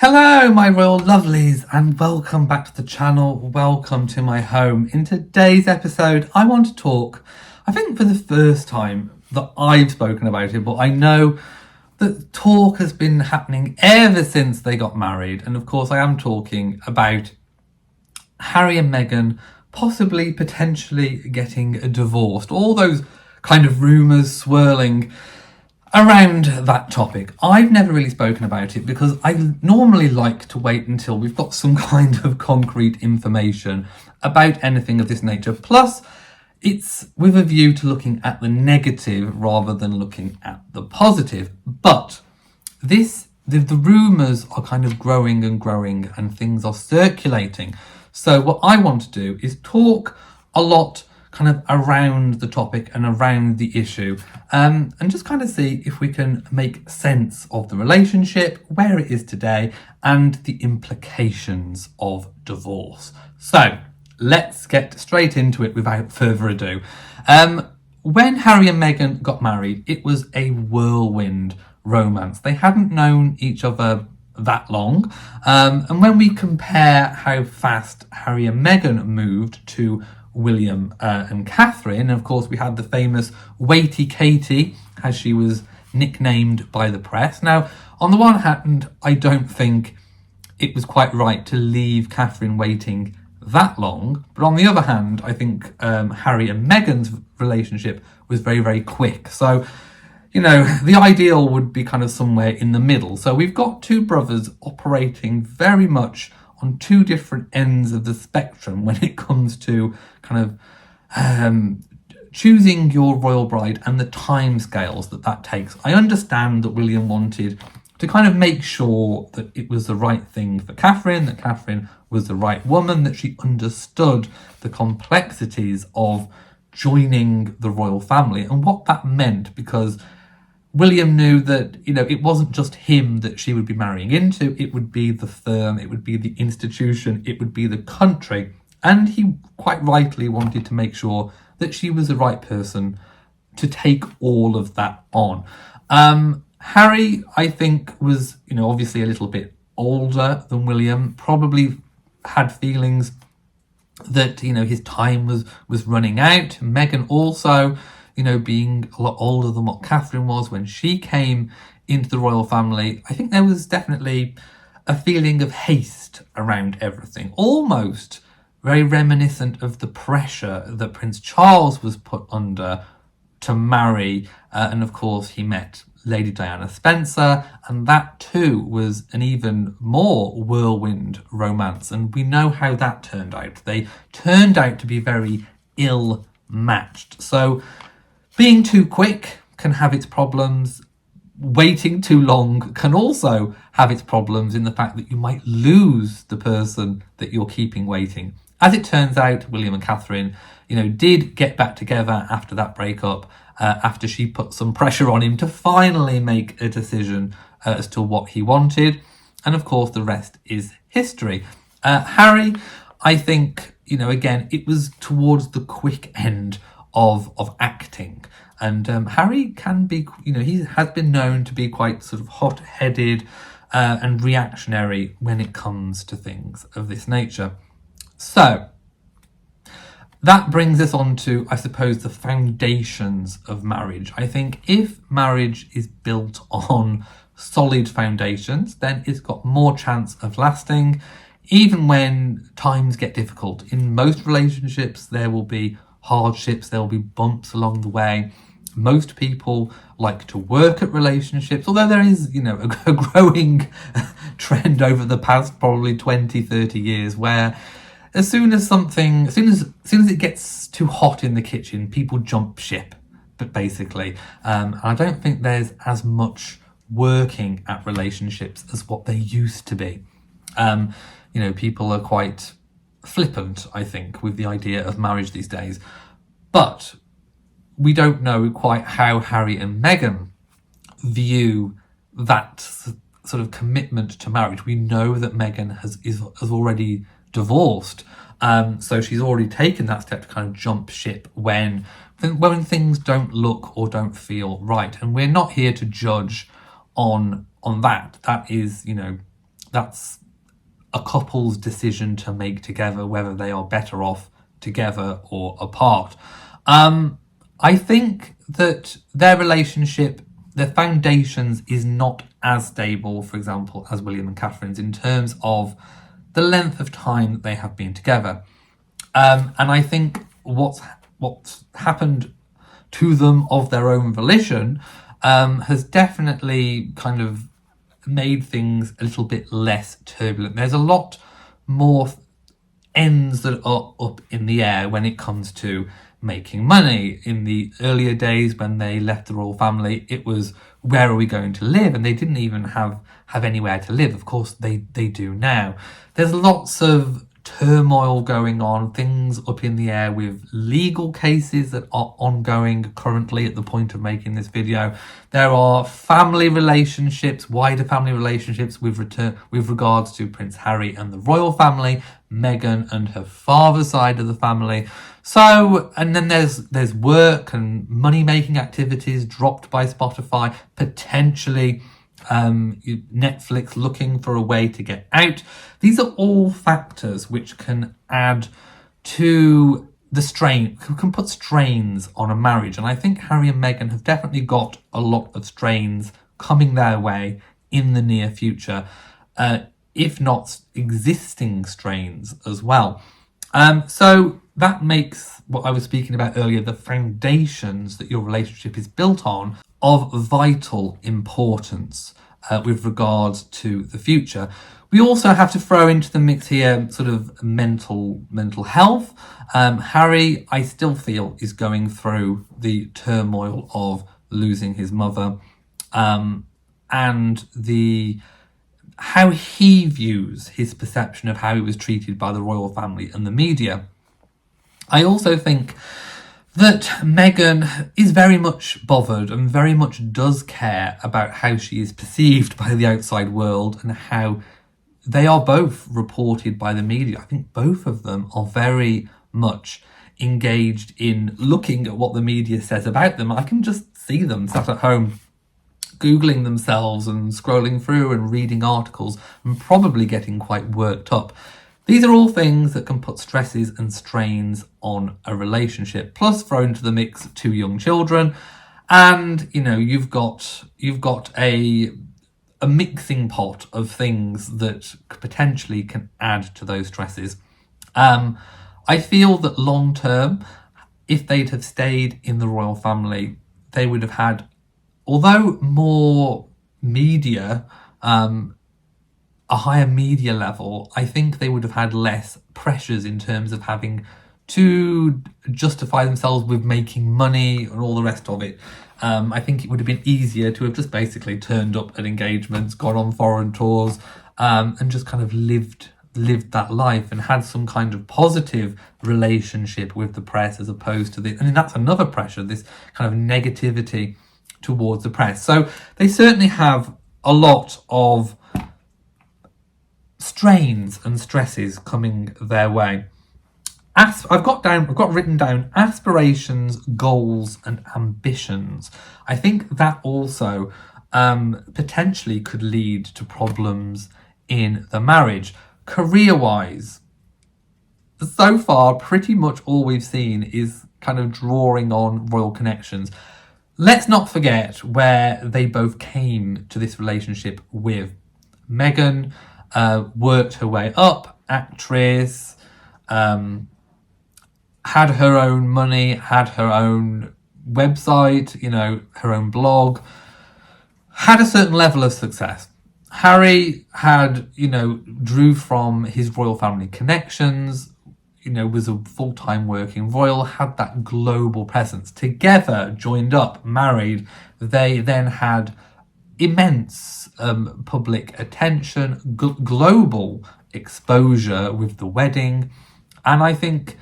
Hello my royal lovelies and welcome back to the channel, welcome to my home. In today's episode I want to talk, I think for the first time that I've spoken about it, but I know that talk has been happening ever since they got married, and of course I am talking about Harry and Meghan possibly potentially getting divorced. All those kind of rumours swirling around that topic. I've never really spoken about it because I normally like to wait until we've got some kind of concrete information about anything of this nature. Plus, it's with a view to looking at the negative rather than looking at the positive. But the rumours are kind of growing and things are circulating. So what I want to do is talk a lot kind of around the topic and around the issue, and just kind of see if we can make sense of the relationship, where it is today, and the implications of divorce. So let's get straight into it without further ado. When Harry and Meghan got married, it was a whirlwind romance. They hadn't known each other that long, and when we compare how fast Harry and Meghan moved to William and Catherine, and of course we had the famous Waity Katie, as she was nicknamed by the press. Now, on the one hand, I don't think it was quite right to leave Catherine waiting that long, but on the other hand, I think Harry and Meghan's relationship was very, very quick. So, you know, the ideal would be kind of somewhere in the middle. So we've got two brothers operating very much on two different ends of the spectrum when it comes to kind of choosing your royal bride and the timescales that takes. I understand that William wanted to kind of make sure that it was the right thing for Catherine, that Catherine was the right woman, that she understood the complexities of joining the royal family and what that meant, because William knew that, you know, it wasn't just him that she would be marrying into, it would be the firm, it would be the institution, it would be the country. And he quite rightly wanted to make sure that she was the right person to take all of that on. Harry, I think, was, you know, obviously a little bit older than William, probably had feelings that, you know, his time was running out. Meghan also, you know, being a lot older than what Catherine was when she came into the royal family, I think there was definitely a feeling of haste around everything, almost very reminiscent of the pressure that Prince Charles was put under to marry. And of course, he met Lady Diana Spencer, and that too was an even more whirlwind romance. And we know how that turned out. They turned out to be very ill matched. So being too quick can have its problems. Waiting too long can also have its problems in the fact that you might lose the person that you're keeping waiting. As it turns out, William and Catherine, you know, did get back together after that breakup, after she put some pressure on him to finally make a decision as to what he wanted. And of course, the rest is history. Harry, I think, you know, again, it was towards the quick end of acting, and Harry can be, you know, he has been known to be quite sort of hot-headed and reactionary when it comes to things of this nature. So that brings us on to, I suppose, the foundations of marriage. I think if marriage is built on solid foundations, then it's got more chance of lasting, even when times get difficult. In most relationships, there will be hardships, there will be bumps along the way. Most people like to work at relationships, although there is, you know, a growing trend over the past probably 20, 30 years where as soon as it gets too hot in the kitchen, people jump ship, but basically. And I don't think there's as much working at relationships as what they used to be. You know, people are quite flippant, I think, with the idea of marriage these days. But we don't know quite how Harry and Meghan view that sort of commitment to marriage. We know that Meghan has already divorced, so she's already taken that step to kind of jump ship when things don't look or don't feel right. And we're not here to judge on that. That is, you know, that's a couple's decision to make together, whether they are better off together or apart. I think that their relationship, their foundations, is not as stable, for example, as William and Catherine's in terms of the length of time that they have been together. And I think what's happened to them of their own volition has definitely kind of made things a little bit less turbulent. There's a lot more ends that are up in the air when it comes to making money. In the earlier days when they left the royal family, it was, where are we going to live? And they didn't even have anywhere to live. Of course they do now. There's lots of turmoil going on, things up in the air with legal cases that are ongoing currently at the point of making this video. There are family relationships, wider family relationships with regards to Prince Harry and the royal family, Meghan and her father's side of the family. So, and then there's work and money-making activities dropped by Spotify, potentially Netflix looking for a way to get out. These are all factors which can add to the strain, can put strains on a marriage. And I think Harry and Meghan have definitely got a lot of strains coming their way in the near future, if not existing strains as well. So that makes what I was speaking about earlier, the foundations that your relationship is built on, of vital importance with regards to the future. We also have to throw into the mix here sort of mental health. Harry, I still feel, is going through the turmoil of losing his mother, and how he views his perception of how he was treated by the royal family and the media. I also think that Meghan is very much bothered and very much does care about how she is perceived by the outside world and how they are both reported by the media. I think both of them are very much engaged in looking at what the media says about them. I can just see them sat at home Googling themselves and scrolling through and reading articles and probably getting quite worked up. These are all things that can put stresses and strains on a relationship. Plus, throw into the mix 2 young children, and you've got a mixing pot of things that potentially can add to those stresses. I feel that long term, if they'd have stayed in the royal family, they would have had, although more media, a higher media level, I think they would have had less pressures in terms of having to justify themselves with making money and all the rest of it. I think it would have been easier to have just basically turned up at engagements, gone on foreign tours, and just kind of lived that life and had some kind of positive relationship with the press, as opposed to the, and that's another pressure, this kind of negativity towards the press. So they certainly have a lot of strains and stresses coming their way. I've got written down aspirations, goals, and ambitions. I think that also potentially could lead to problems in the marriage. Career-wise, so far, pretty much all we've seen is kind of drawing on royal connections. Let's not forget where they both came to this relationship with. Meghan worked her way up, actress, had her own money, had her own website, her own blog, had a certain level of success. Harry had, drew from his royal family connections, was a full-time working royal, had that global presence. Together, joined up, married, they then had immense public attention, global exposure with the wedding. And I think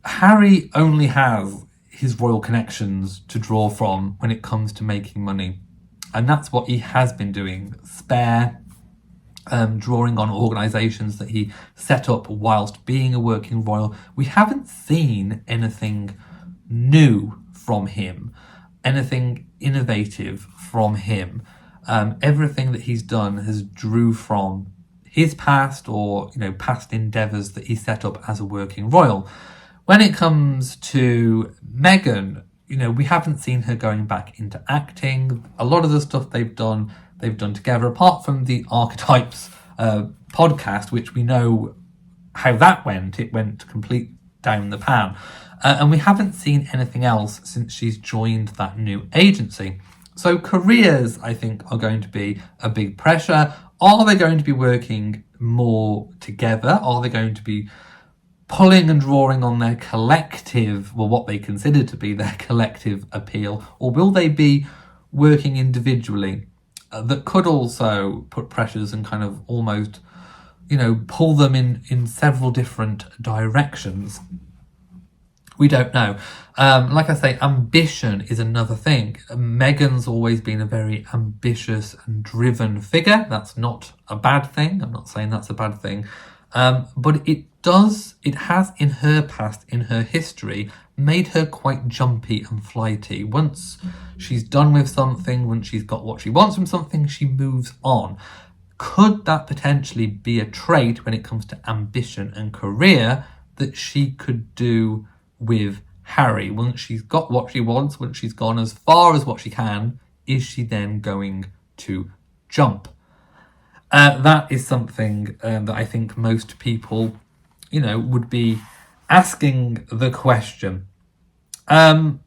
Harry only has his royal connections to draw from when it comes to making money. And that's what he has been doing. Drawing on organisations that he set up whilst being a working royal. We haven't seen anything new from him, anything innovative from him. Everything that he's done has drew from his past, or past endeavours that he set up as a working royal. When it comes to Meghan, we haven't seen her going back into acting. A lot of the stuff they've done together, apart from the Archetypes podcast, which we know how that went. It went complete down the pan. And we haven't seen anything else since she's joined that new agency. So careers, I think, are going to be a big pressure. Are they going to be working more together? Are they going to be pulling and drawing on their collective, well, what they consider to be their collective appeal? Or will they be working individually? That could also put pressures and kind of almost, pull them in several different directions. We don't know. Like I say, ambition is another thing. Meghan's always been a very ambitious and driven figure. That's not a bad thing. I'm not saying that's a bad thing. But it has in her past, in her history, made her quite jumpy and flighty. Once she's done with something, once she's got what she wants from something, she moves on. Could that potentially be a trait when it comes to ambition and career that she could do with Harry? Once she's got what she wants, once she's gone as far as what she can, is she then going to jump? That is something that I think most people, would be asking the question. I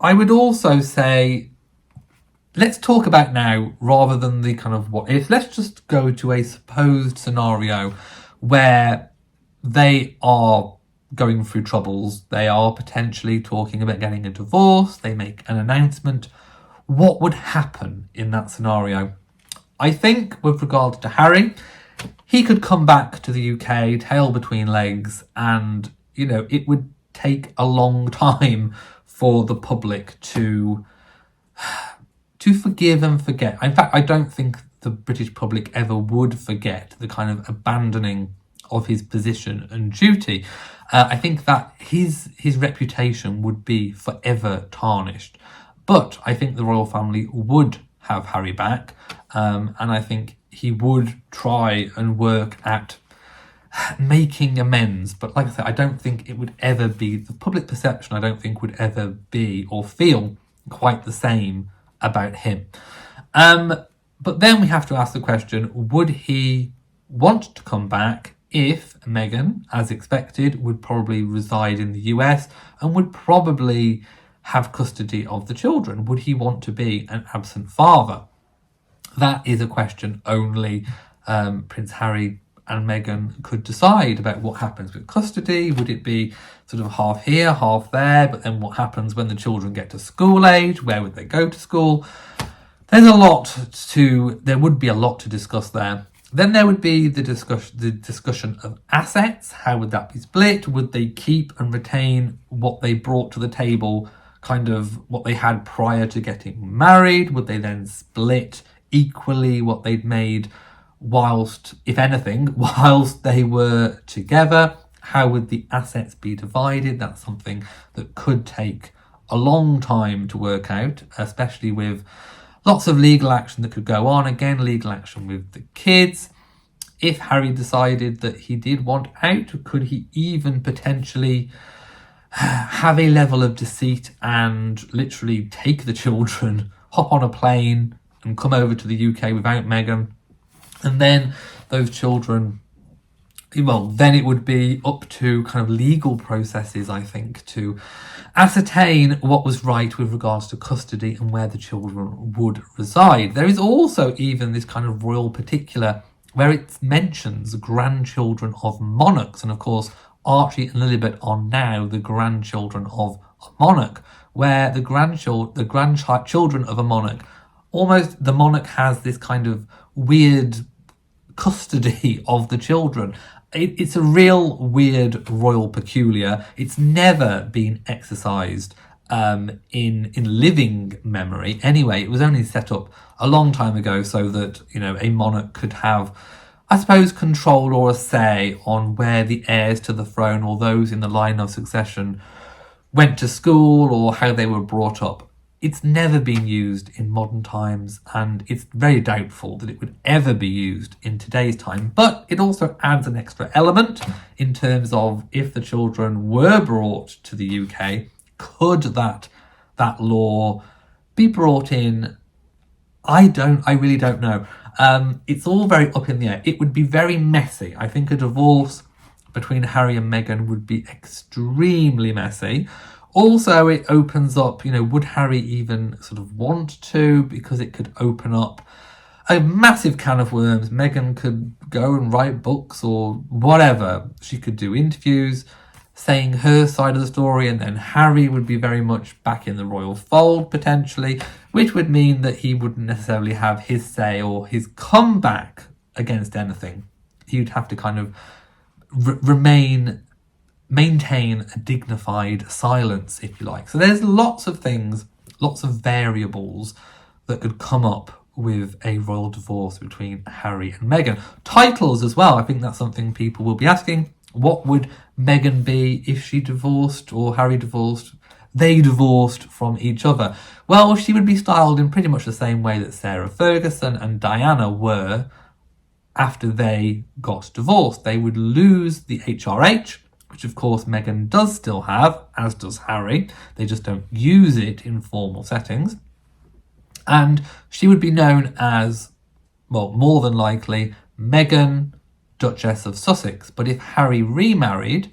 would also say, let's talk about now, rather than the kind of what if. Let's just go to a supposed scenario where they are going through troubles. They are potentially talking about getting a divorce. They make an announcement. What would happen in that scenario? I think with regards to Harry, he could come back to the UK, tail between legs, and, it would take a long time for the public to forgive and forget. In fact, I don't think the British public ever would forget the kind of abandoning of his position and duty. I think that his reputation would be forever tarnished. But I think the royal family would have Harry back, and I think he would try and work at making amends. But like I said, I don't think it would ever be, the public perception I don't think would ever be or feel quite the same about him. But then we have to ask the question, would he want to come back if Meghan, as expected, would probably reside in the US and would probably have custody of the children? Would he want to be an absent father? That is a question only Prince Harry and Meghan could decide about. What happens with custody. Would it be sort of half here, half there? But then what happens when the children get to school age? Where would they go to school? There would be a lot to discuss there. Then there would be the discussion of assets. How would that be split? Would they keep and retain what they brought to the table, kind of what they had prior to getting married? Would they then split equally what they'd made whilst, if anything, whilst they were together? How would the assets be divided? That's something that could take a long time to work out, especially with lots of legal action that could go on. Again, legal action with the kids. If Harry decided that he did want out, could he even potentially have a level of deceit and literally take the children, hop on a plane and come over to the UK without Meghan? And then those children, well, then it would be up to kind of legal processes, I think, to ascertain what was right with regards to custody and where the children would reside. There is also even this kind of royal particular where it mentions grandchildren of monarchs. And of course, Archie and Lilibet are now the grandchildren of a monarch, where the grandchildren of a monarch, almost the monarch has this kind of weird custody of the children. It's a real weird royal peculiar. It's never been exercised in living memory. Anyway, it was only set up a long time ago so that, a monarch could have, I suppose, control or a say on where the heirs to the throne or those in the line of succession went to school or how they were brought up. It's never been used in modern times, and it's very doubtful that it would ever be used in today's time. But it also adds an extra element in terms of if the children were brought to the UK, could that law be brought in? I really don't know. It's all very up in the air. It would be very messy. I think a divorce between Harry and Meghan would be extremely messy. Also, it opens up, would Harry even sort of want to? Because it could open up a massive can of worms. Meghan could go and write books or whatever. She could do interviews saying her side of the story, and then Harry would be very much back in the royal fold potentially, which would mean that he wouldn't necessarily have his say or his comeback against anything. He would have to kind of maintain a dignified silence, if you like. So there's lots of things, lots of variables that could come up with a royal divorce between Harry and Meghan. Titles as well, I think that's something people will be asking. What would Meghan be if she divorced, or Harry divorced, they divorced from each other? Well, she would be styled in pretty much the same way that Sarah Ferguson and Diana were after they got divorced. They would lose the HRH, which of course Meghan does still have, as does Harry. They just don't use it in formal settings. And she would be known as, well, more than likely, Meghan, Duchess of Sussex. But if Harry remarried,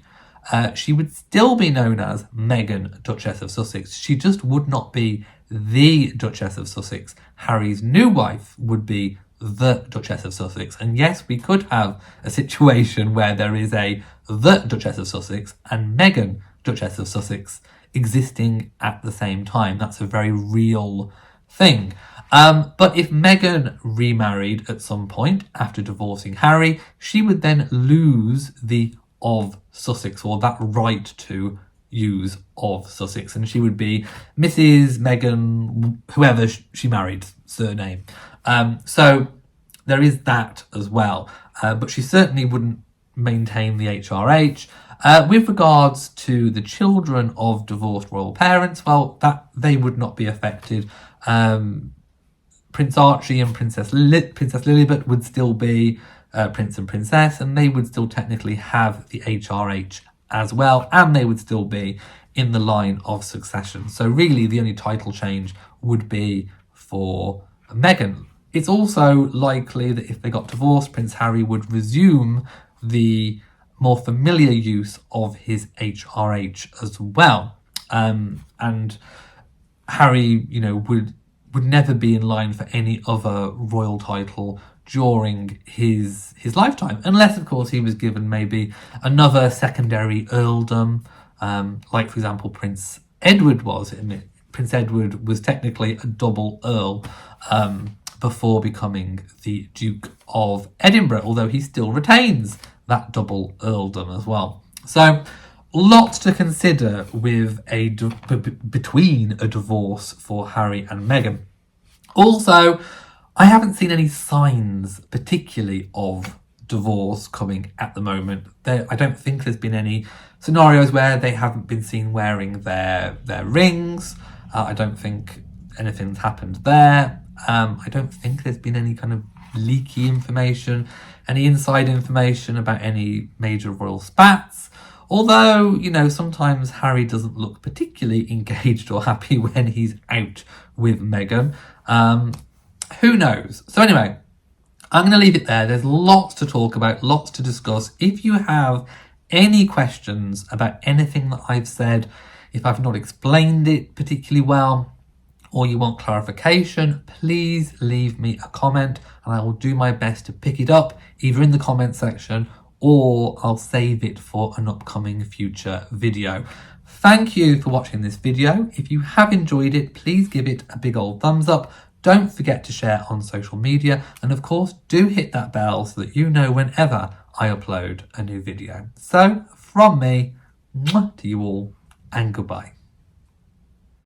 she would still be known as Meghan, Duchess of Sussex. She just would not be the Duchess of Sussex. Harry's new wife would be the Duchess of Sussex. And yes, we could have a situation where there is the Duchess of Sussex and Meghan, Duchess of Sussex, existing at the same time. That's a very real thing. But if Meghan remarried at some point after divorcing Harry, she would then lose the of Sussex, or that right to use of Sussex, and she would be Mrs. Meghan, whoever she married, surname. So there is that as well. But she certainly wouldn't maintain the HRH. With regards to the children of divorced royal parents, well, that they would not be affected. Prince Archie and Princess Lilibet would still be Prince and Princess, and they would still technically have the HRH as well, and they would still be in the line of succession. So really the only title change would be for Meghan. It's also likely that if they got divorced, Prince Harry would resume the more familiar use of his HRH as well. And Harry, would never be in line for any other royal title during his lifetime, unless of course he was given maybe another secondary earldom, like for example Prince Edward was. Prince Edward was technically a double earl before becoming the Duke of Edinburgh, although he still retains that double earldom as well. So lots to consider with between a divorce for Harry and Meghan. Also, I haven't seen any signs particularly of divorce coming at the moment. I don't think there's been any scenarios where they haven't been seen wearing their rings. I don't think anything's happened there. I don't think there's been any kind of leaky information, any inside information about any major royal spats. Although, sometimes Harry doesn't look particularly engaged or happy when he's out with Meghan. Who knows? So anyway, I'm going to leave it there. There's lots to talk about, lots to discuss. If you have any questions about anything that I've said, if I've not explained it particularly well, or you want clarification, please leave me a comment and I will do my best to pick it up either in the comment section or I'll save it for an upcoming future video. Thank you for watching this video. If you have enjoyed it, please give it a big old thumbs up. Don't forget to share on social media, and of course do hit that bell so that you know whenever I upload a new video. So from me, mwah, to you all, and goodbye.